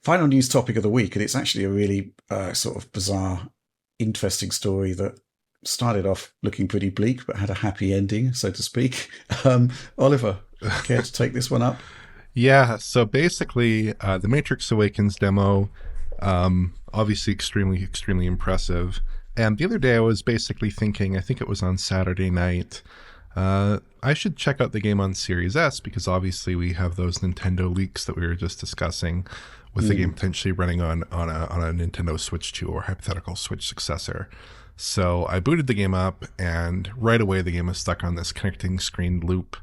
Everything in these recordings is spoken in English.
Final news topic of the week, and it's actually a really sort of bizarre, interesting story that started off looking pretty bleak, but had a happy ending, so to speak. Oliver, care to take this one up? Yeah, so basically, the Matrix Awakens demo, obviously extremely impressive. And the other day I was basically thinking, I think it was on Saturday night, I should check out the game on Series S because obviously we have those Nintendo leaks that we were just discussing with the game Mm. potentially running on a Nintendo Switch 2 or hypothetical Switch successor. So I booted the game up, and right away the game was stuck on this connecting screen loop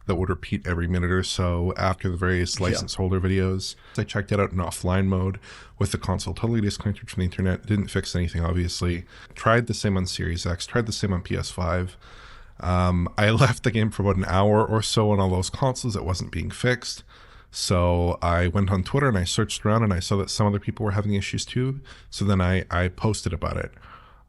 that would repeat every minute or so after the various Yeah. license holder videos. I checked it out in offline mode with the console totally disconnected from the internet. It didn't fix anything, obviously. Tried the same on Series X, tried the same on PS5. I left the game for about an hour or so on all those consoles. It wasn't being fixed. So I went on Twitter and I searched around and I saw that some other people were having issues too. So then I posted about it.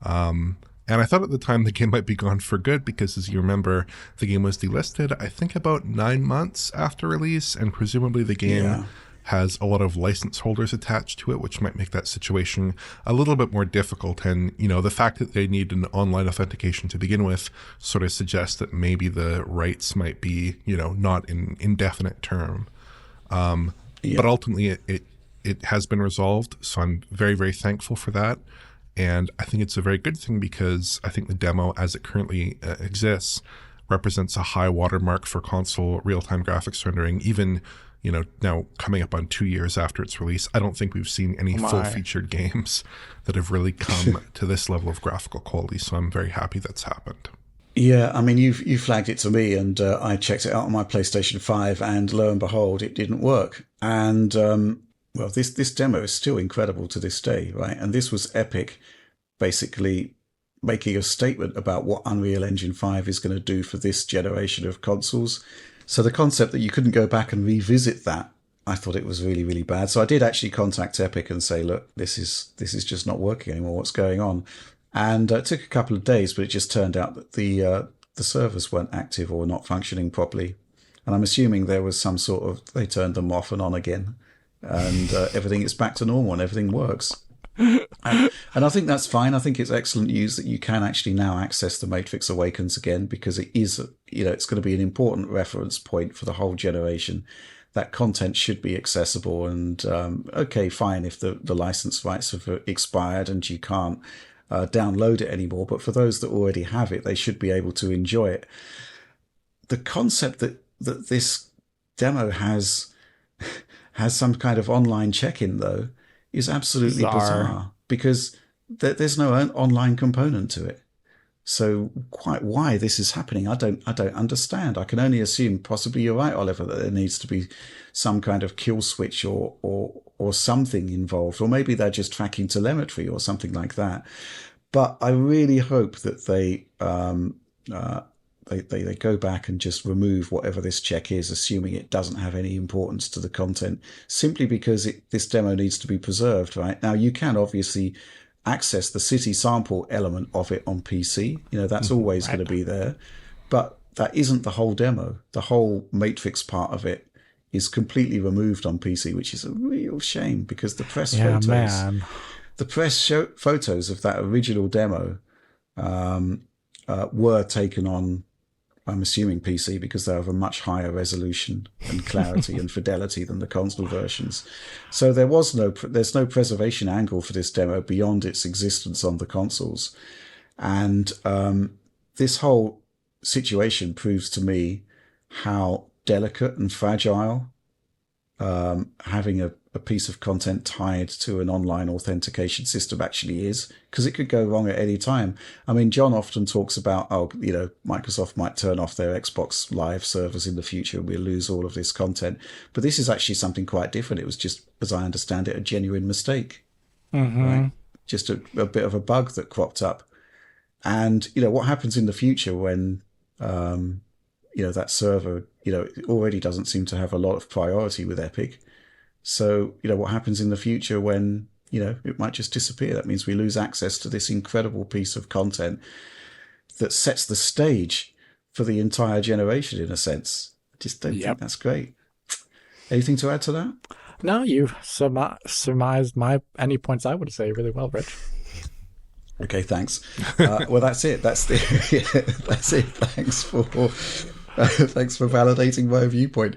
And I thought at the time the game might be gone for good because, as you remember, the game was delisted, I think, about 9 months after release, and presumably the game Yeah. has a lot of license holders attached to it, which might make that situation a little bit more difficult. And, the fact that they need an online authentication to begin with sort of suggests that maybe the rights might be, not in indefinite term. But Yeah. ultimately, it has been resolved, so I'm very, very thankful for that. And I think it's a very good thing because I think the demo, as it currently exists, represents a high watermark for console real-time graphics rendering. Even, now coming up on 2 years after its release, I don't think we've seen any Oh my. full-featured games that have really come to this level of graphical quality. So I'm very happy that's happened. Yeah, I mean, you flagged it to me, and I checked it out on my PlayStation 5, and lo and behold, it didn't work. And well, this demo is still incredible to this day, right? And this was Epic, basically making a statement about what Unreal Engine 5 is going to do for this generation of consoles. So the concept that you couldn't go back and revisit that, I thought it was really, really bad. So I did actually contact Epic and say, look, this is just not working anymore. What's going on? And it took a couple of days, but it just turned out that the servers weren't active or not functioning properly. And I'm assuming there was some sort of they turned them off and on again, and everything is back to normal and everything works. And I think that's fine. I think it's excellent news that you can actually now access the Matrix Awakens again because it is, it's going to be an important reference point for the whole generation. That content should be accessible. And okay, fine if the license rights have expired and you can't download it anymore. But for those that already have it, they should be able to enjoy it. The concept that this demo has some kind of online check-in though is absolutely Bizarre. bizarre because there's no online component to it. So quite why this is happening, I don't understand. I can only assume possibly you're right, Oliver, that there needs to be some kind of kill switch or something involved, or maybe they're just tracking telemetry or something like that. But I really hope that they go back and just remove whatever this check is, assuming it doesn't have any importance to the content, simply because this demo needs to be preserved. Right now, you can obviously access the city sample element of it on PC. That's always going Right. to be there, but that isn't the whole demo. The whole Matrix part of it is completely removed on PC, which is a real shame because Yeah, man. the photos of that original demo were taken on, I'm assuming PC, because they're of a much higher resolution and clarity and fidelity than the console versions. So there's no preservation angle for this demo beyond its existence on the consoles. And this whole situation proves to me how delicate and fragile having a piece of content tied to an online authentication system actually is, because it could go wrong at any time. I mean, John often talks about, Microsoft might turn off their Xbox Live servers in the future and we'll lose all of this content. But this is actually something quite different. It was just, as I understand it, a genuine mistake, right? Mm-hmm. Just a bit of a bug that cropped up. And, what happens in the future when, that server, it already doesn't seem to have a lot of priority with Epic. So, what happens in the future when, it might just disappear? That means we lose access to this incredible piece of content that sets the stage for the entire generation, in a sense. I just don't think Yep. that's great. Anything to add to that? No, you surmised any points I would say really well, Rich. Okay, thanks. Well, that's it. That's that's it. Thanks for validating my viewpoint.